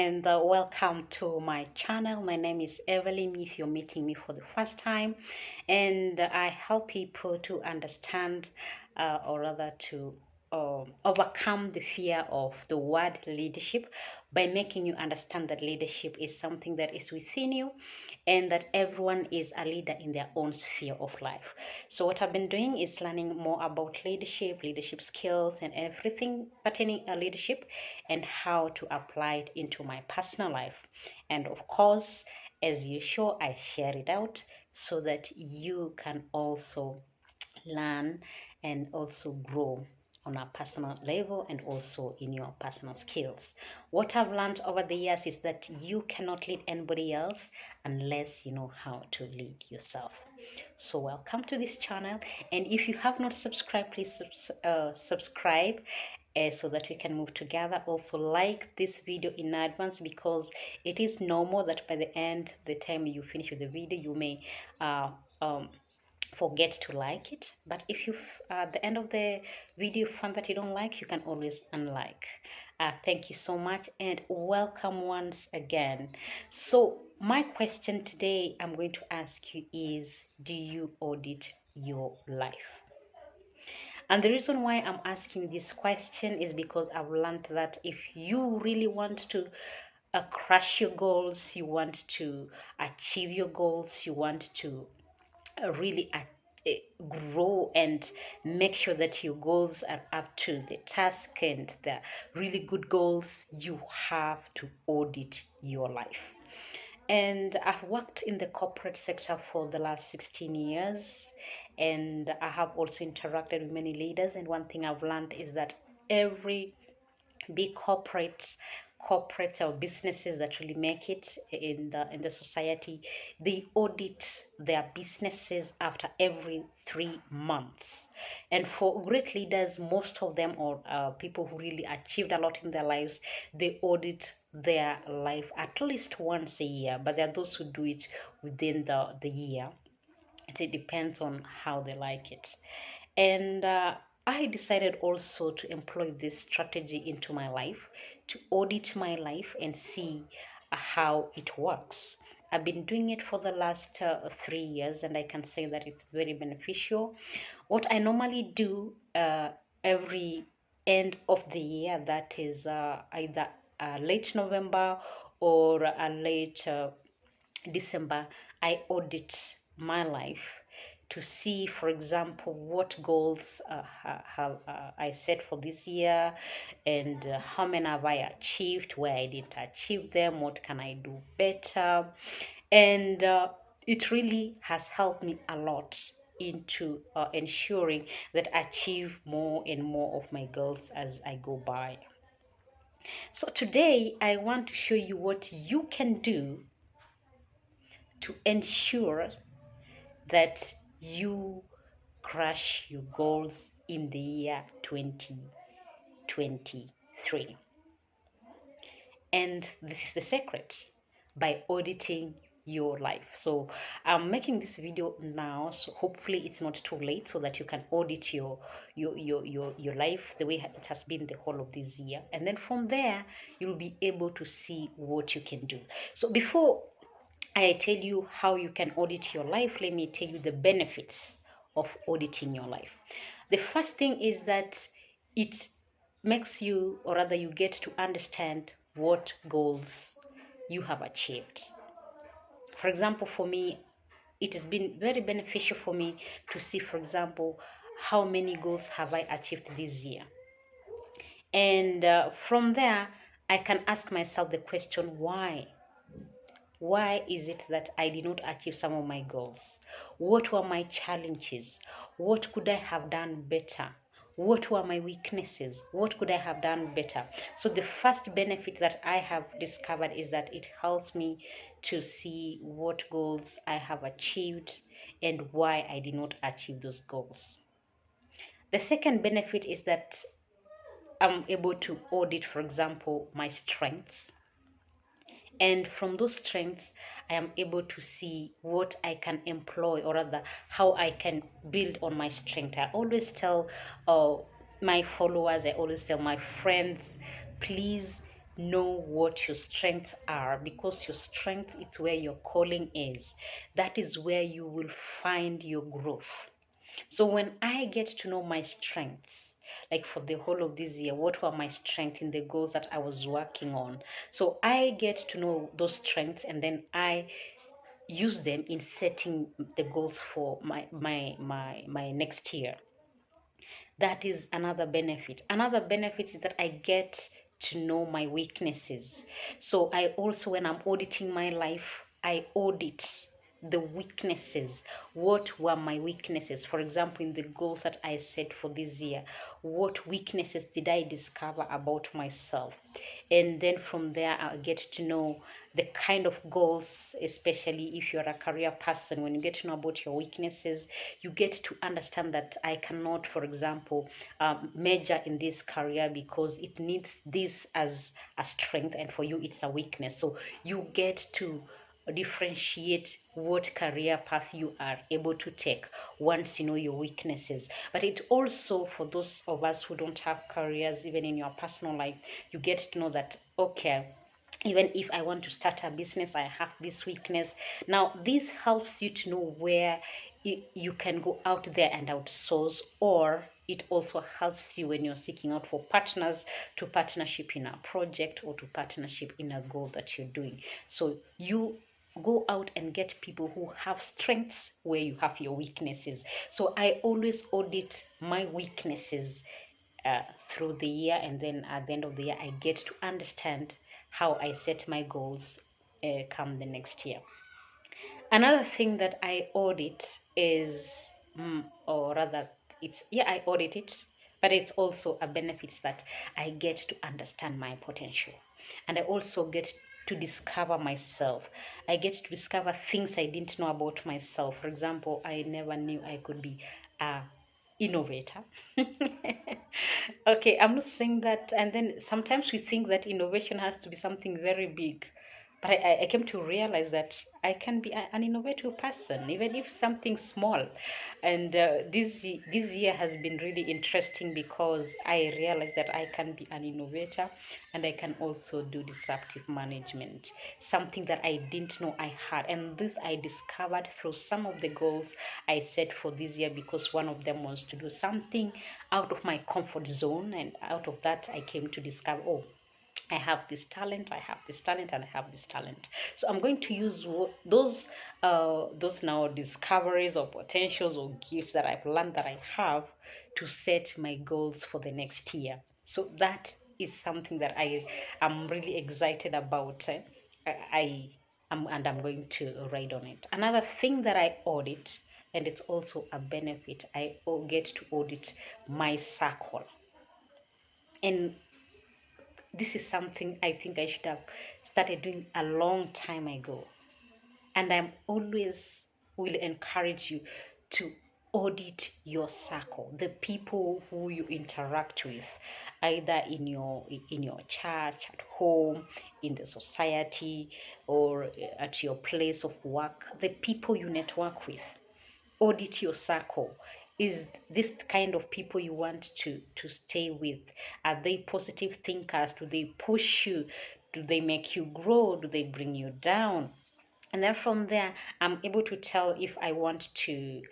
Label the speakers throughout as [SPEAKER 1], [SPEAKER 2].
[SPEAKER 1] and welcome to my channel. My name is Evelyn if you're meeting me for the first time, and I help people to understand or rather to overcome the fear of the word leadership by making you understand that leadership is something that is within you and that everyone is a leader in their own sphere of life. So what I've been doing is learning more about leadership skills, and everything pertaining to leadership and how to apply it into my personal life. And of course, as usual, I share it out so that you can also learn and also grow on a personal level and also in your personal skills. What I've learned over the years is that you cannot lead anybody else unless you know how to lead yourself. So welcome to this channel, and if you have not subscribed, please subscribe so that we can move together. Also like this video in advance, because it is normal that by the time you finish with the video, you may forget to like it. But if you at the end of the video find that you don't like, you can always unlike. Thank you so much and welcome once again. So my question today I'm going to ask you is, do you audit your life? And the reason why I'm asking this question is because I've learned that if you really want to crush your goals, you want to achieve your goals, you want to really grow and make sure that your goals are up to the task and the really good goals, you have to audit your life. And I've worked in the corporate sector for the last 16 years, and I have also interacted with many leaders. And one thing I've learned is that every big corporates or businesses that really make it in the society, they audit their businesses after every 3 months. And for great leaders, most of them, or people who really achieved a lot in their lives, they audit their life at least once a year. But there are those who do it within the year. It depends on how they like it. And I decided also to employ this strategy into my life, to audit my life and see how it works. I've been doing it for the last 3 years, and I can say that it's very beneficial. What I normally do every end of the year, that is either late November or late December, I audit my life to see, for example, what goals have I set for this year, and how many have I achieved, where I didn't achieve them, what can I do better. And it really has helped me a lot into ensuring that I achieve more and more of my goals as I go by. So today I want to show you what you can do to ensure that you crush your goals in the year 2023. And this is the secret: by auditing your life. So I'm making this video now, so hopefully it's not too late, so that you can audit your life the way it has been the whole of this year. And then from there, you'll be able to see what you can do. So before I tell you how you can audit your life, let me tell you the benefits of auditing your life. The first thing is that it makes you, or rather you get to understand what goals you have achieved. For example, for me, it has been very beneficial for me to see, for example, how many goals have I achieved this year. And from there, I can ask myself the question, why? Why is it that I did not achieve some of my goals? What were my challenges? What could I have done better? What were my weaknesses? What could I have done better? So the first benefit that I have discovered is that it helps me to see what goals I have achieved and why I did not achieve those goals. The second benefit is that I'm able to audit, for example, my strengths. And from those strengths, I am able to see what I can employ, or rather how I can build on my strength. I always tell my followers, I always tell my friends, please know what your strengths are, because your strength is where your calling is. That is where you will find your growth. So when I get to know my strengths, like for the whole of this year, what were my strengths in the goals that I was working on? So I get to know those strengths, and then I use them in setting the goals for my next year. That is another benefit. Another benefit is that I get to know my weaknesses. So I also, when I'm auditing my life, I audit the weaknesses. What were my weaknesses? For example, in the goals that I set for this year, what weaknesses did I discover about myself? And then from there, I get to know the kind of goals, especially if you're a career person. When you get to know about your weaknesses, you get to understand that I cannot, for example, major in this career because it needs this as a strength, and for you it's a weakness. So you get to differentiate what career path you are able to take once you know your weaknesses. But it also, for those of us who don't have careers, even in your personal life, you get to know that, okay, even if I want to start a business, I have this weakness. Now this helps you to know where you can go out there and outsource, or it also helps you when you're seeking out for partners, to partnership in a project or to partnership in a goal that you're doing. So you go out and get people who have strengths where you have your weaknesses. So I always audit my weaknesses through the year, and then at the end of the year I get to understand how I set my goals come the next year. Another thing that I audit is, or rather, it's, yeah, I audit it, but it's also a benefit that I get to understand my potential. And I also get to discover myself. I get to discover things I didn't know about myself. For example, I never knew I could be a innovator. Okay, I'm not saying that. And then sometimes we think that innovation has to be something very big, but I came to realize that I can be an innovative person, even if something small. And this year has been really interesting because I realized that I can be an innovator, and I can also do disruptive management, something that I didn't know I had. And this I discovered through some of the goals I set for this year, because one of them was to do something out of my comfort zone. And out of that, I came to discover, oh, I have this talent, I have this talent, and I have this talent. So I'm going to use those now discoveries or potentials or gifts that I've learned that I have, to set my goals for the next year. So that is something that I am really excited about. I am, and I'm going to ride on it. Another thing that I audit, and it's also a benefit, I get to audit my circle. And this is something I think I should have started doing a long time ago. And I'm always will encourage you to audit your circle, the people who you interact with, either in your church, at home, in the society, or at your place of work, the people you network with. Audit your circle. Is this the kind of people you want to stay with? Are they positive thinkers? Do they push you? Do they make you grow? Do they bring you down? And then from there, I'm able to tell if I want to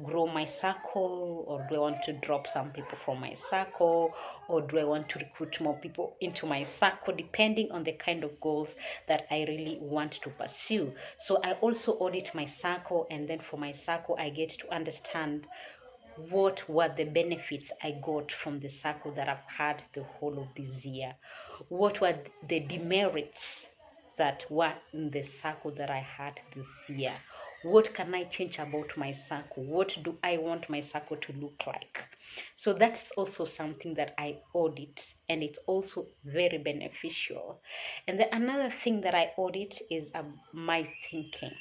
[SPEAKER 1] grow my circle, or do I want to drop some people from my circle, or do I want to recruit more people into my circle, depending on the kind of goals that I really want to pursue. So I also audit my circle, and then for my circle I get to understand what were the benefits I got from the circle that I've had the whole of this year. What were the demerits that were in the circle that I had this year? What can I change about my circle? What do I want my circle to look like? So that's also something that I audit, and it's also very beneficial. And then another thing that I audit is my thinking.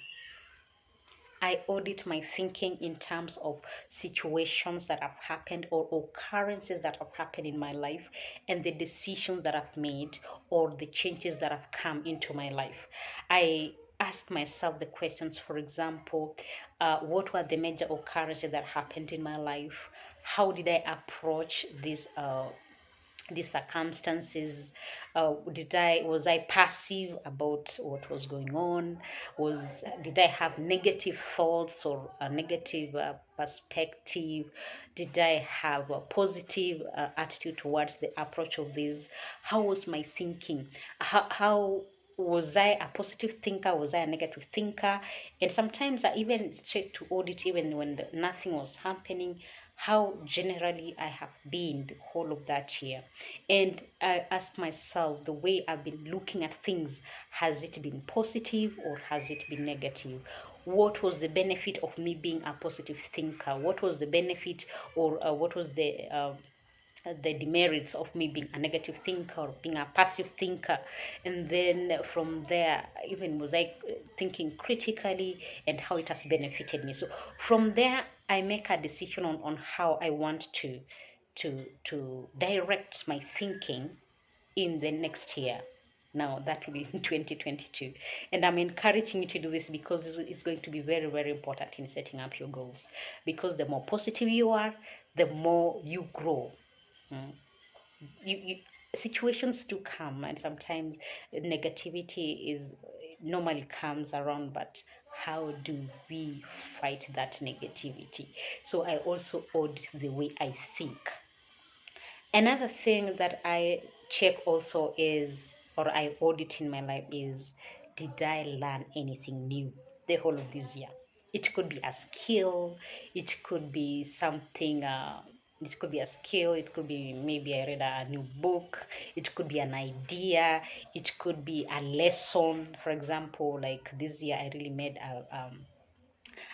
[SPEAKER 1] I audit my thinking in terms of situations that have happened, or occurrences that have happened in my life, and the decisions that I've made, or the changes that have come into my life. I ask myself the questions, for example, what were the major occurrences that happened in my life? How did I approach these circumstances? Was I passive about what was going on? Did I have negative thoughts or a negative perspective? Did I have a positive attitude towards the approach of this? How was my thinking? How was I a positive thinker? Was I a negative thinker? And sometimes I even straight to audit, even when nothing was happening, how generally I have been the whole of that year. And I ask myself, the way I've been looking at things, has it been positive or has it been negative? What was the benefit of me being a positive thinker? What was the benefit, or what was the demerits of me being a negative thinker or being a passive thinker? And then from there, even was I thinking critically, and how it has benefited me? So from there, I make a decision on how I want to direct my thinking in the next year. Now that will be in 2022, and I'm encouraging you to do this because it's going to be very, very important in setting up your goals, because the more positive you are, the more you grow. Mm. You situations do come, and sometimes negativity is normally comes around, but how do we fight that negativity? So I also audit the way I think. Another thing that I check also is, or I audit in my life is, did I learn anything new the whole of this year? It could be a skill, it could be something, it could be a skill, it could be maybe I read a new book, it could be an idea, it could be a lesson. For example, like this year, I really made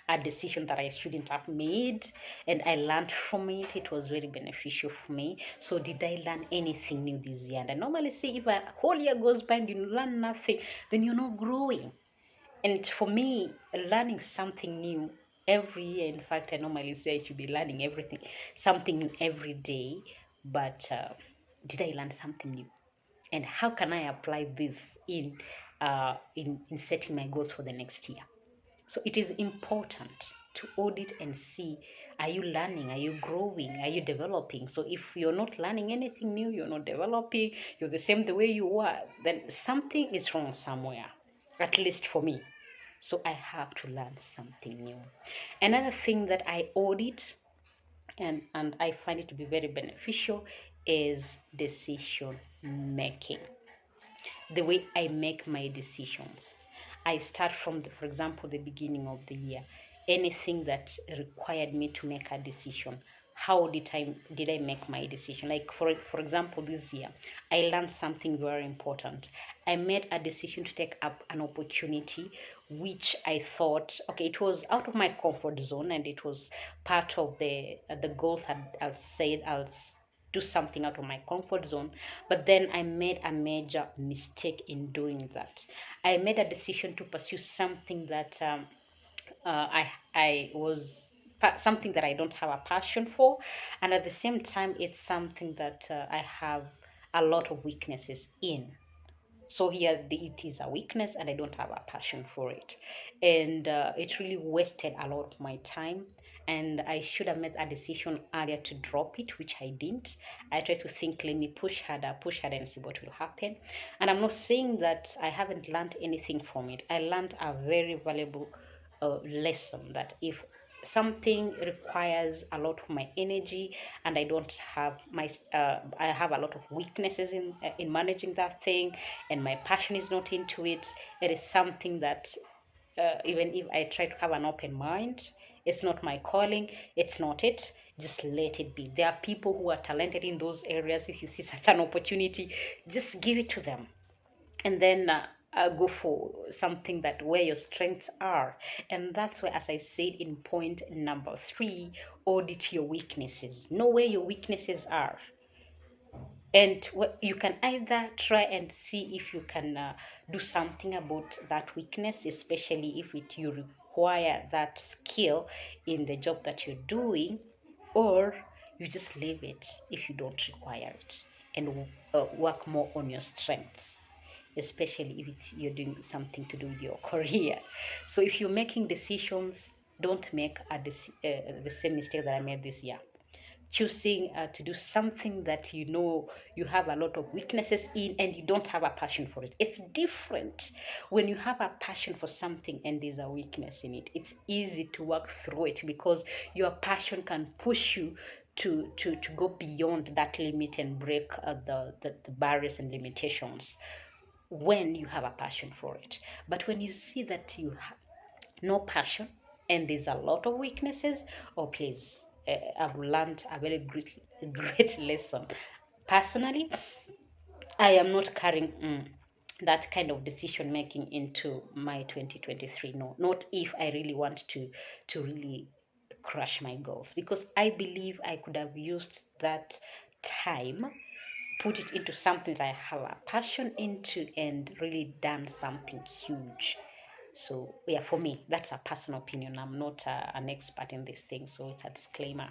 [SPEAKER 1] a decision that I shouldn't have made, and I learned from it. It was very beneficial for me. So did I learn anything new this year? And I normally say, if a whole year goes by and you learn nothing, then you're not growing. And for me, learning something new every year, in fact, I normally say I should be learning something new every day. But did I learn something new? And how can I apply this in setting my goals for the next year? So it is important to audit and see, are you learning? Are you growing? Are you developing? So if you're not learning anything new, you're not developing, you're the same the way you were, then something is wrong somewhere, at least for me. So I have to learn something new. Another thing that I audit, and I find it to be very beneficial, is decision making. The way I make my decisions. I start from, for example, the beginning of the year. Anything that required me to make a decision. How did I make my decision? Like for example, this year, I learned something very important. I made a decision to take up an opportunity which I thought, okay, it was out of my comfort zone, and it was part of the goals I'll said I'll do something out of my comfort zone. But then I made a major mistake in doing that. I made a decision to pursue something that I was something that I don't have a passion for, and at the same time it's something that I have a lot of weaknesses in. So here it is a weakness, and I don't have a passion for it, and it really wasted a lot of my time. And I should have made a decision earlier to drop it, which I didn't. I tried to think, let me push harder, and see what will happen. And I'm not saying that I haven't learned anything from it. I learned a very valuable lesson, that if something requires a lot of my energy, and I don't have I have a lot of weaknesses in managing that thing, and my passion is not into it, it is something that even if I try to have an open mind, it's not my calling, it's not it. Just let it be. There are people who are talented in those areas. If you see such an opportunity, just give it to them, and then go for something that where your strengths are. And that's where, as I said in point number 3, audit your weaknesses. Know where your weaknesses are, and you can either try and see if you can do something about that weakness, especially if you require that skill in the job that you're doing, or you just leave it if you don't require it, and work more on your strengths, especially if you're doing something to do with your career. So if you're making decisions, don't make the same mistake that I made this year. choosing to do something that you know you have a lot of weaknesses in and you don't have a passion for it. It's different when you have a passion for something and there's a weakness in it. It's easy to work through it because your passion can push you to go beyond that limit and break the barriers and limitations when you have a passion for it. But when you see that you have no passion and there's a lot of weaknesses, oh please, I've learned a very great lesson. Personally, I am not carrying that kind of decision making into my 2023. No, not if I really want to really crush my goals, because I believe I could have used that time, put it into something that I have a passion into, and really done something huge. So yeah, for me, that's a personal opinion. I'm not an expert in this thing, so it's a disclaimer.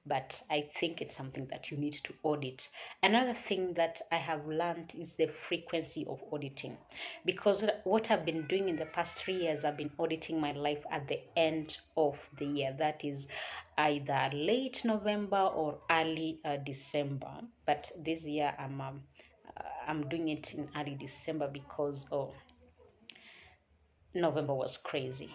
[SPEAKER 1] But I think it's something that you need to audit. Another thing that I have learned is the frequency of auditing, because what I've been doing in the past 3 years, I've been auditing my life at the end of the year. That is either late November or early December. But this year I'm doing it in early December because November was crazy.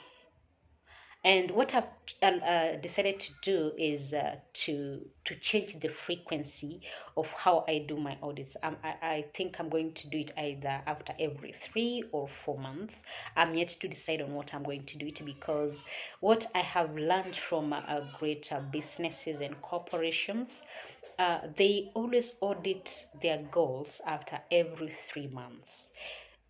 [SPEAKER 1] And what I've decided to do is to change the frequency of how I do my audits. I think I'm going to do it either after every 3 or 4 months. I'm yet to decide on what I'm going to do it, because what I have learned from greater businesses and corporations, they always audit their goals after every 3 months.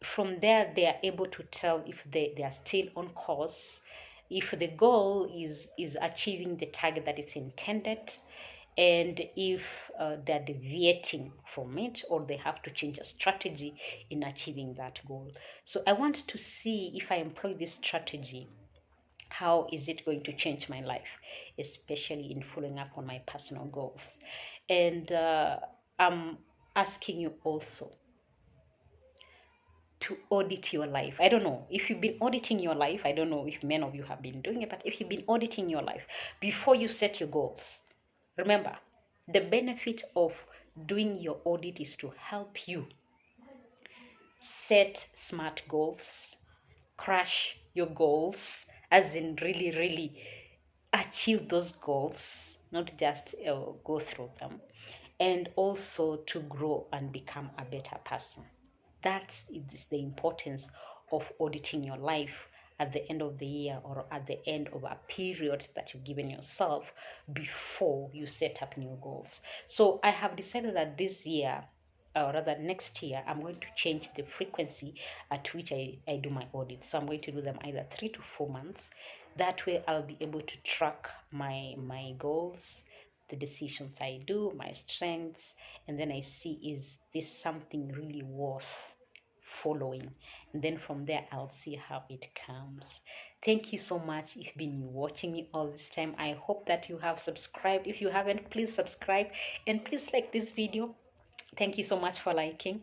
[SPEAKER 1] From there, they are able to tell if they are still on course, if the goal is achieving the target that is intended, and if they're deviating from it, or they have to change a strategy in achieving that goal. So I want to see, if I employ this strategy, how is it going to change my life, especially in following up on my personal goals. And I'm asking you also to audit your life. I don't know if you've been auditing your life. I don't know if many of you have been doing it, but if you've been auditing your life before you set your goals, remember, the benefit of doing your audit is to help you set smart goals, crush your goals, as in really, really achieve those goals, not just go through them, and also to grow and become a better person. That is the importance of auditing your life at the end of the year, or at the end of a period that you've given yourself before you set up new goals. So I have decided that this year, or rather next year, I'm going to change the frequency at which I do my audits. So I'm going to do them either 3 to 4 months. That way I'll be able to track my goals, the decisions I do, my strengths, and then I see, is this something really worth following? And then from there I'll see how it comes. Thank you so much. You've been watching me all this time. I hope that you have subscribed. If you haven't, please subscribe and please like this video. Thank you so much for liking.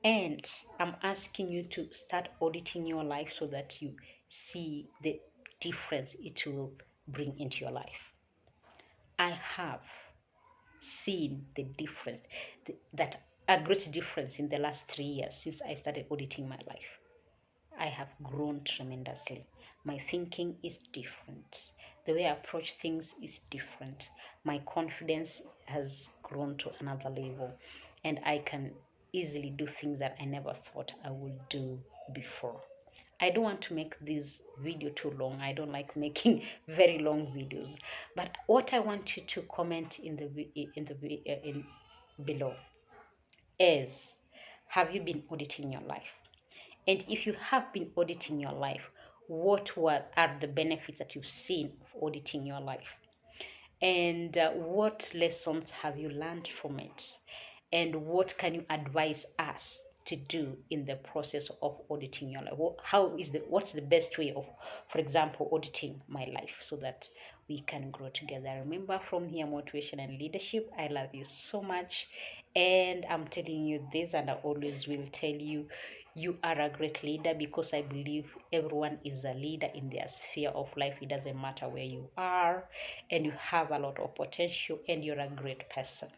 [SPEAKER 1] And I'm asking you to start auditing your life so that you see the difference it will bring into your life. I have seen the difference, that a great difference in the last 3 years since I started auditing my life. I have grown tremendously. My thinking is different. The way I approach things is different. My confidence has grown to another level, and I can easily do things that I never thought I would do before. I don't want to make this video too long. I don't like making very long videos. But what I want you to comment in below is, have you been auditing your life? And if you have been auditing your life, what are the benefits that you've seen of auditing your life? And what lessons have you learned from it? And what can you advise us to do in the process of auditing your life? What's the best way of, for example, auditing my life, so that we can grow together. Remember, from here, motivation and leadership, I love you so much. And I'm telling you this, and I always will tell you, you are a great leader, because I believe everyone is a leader in their sphere of life. It doesn't matter where you are, and you have a lot of potential, and you're a great person.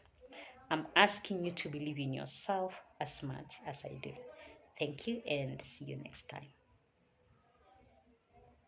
[SPEAKER 1] I'm asking you to believe in yourself as much as I do. Thank you, and see you next time.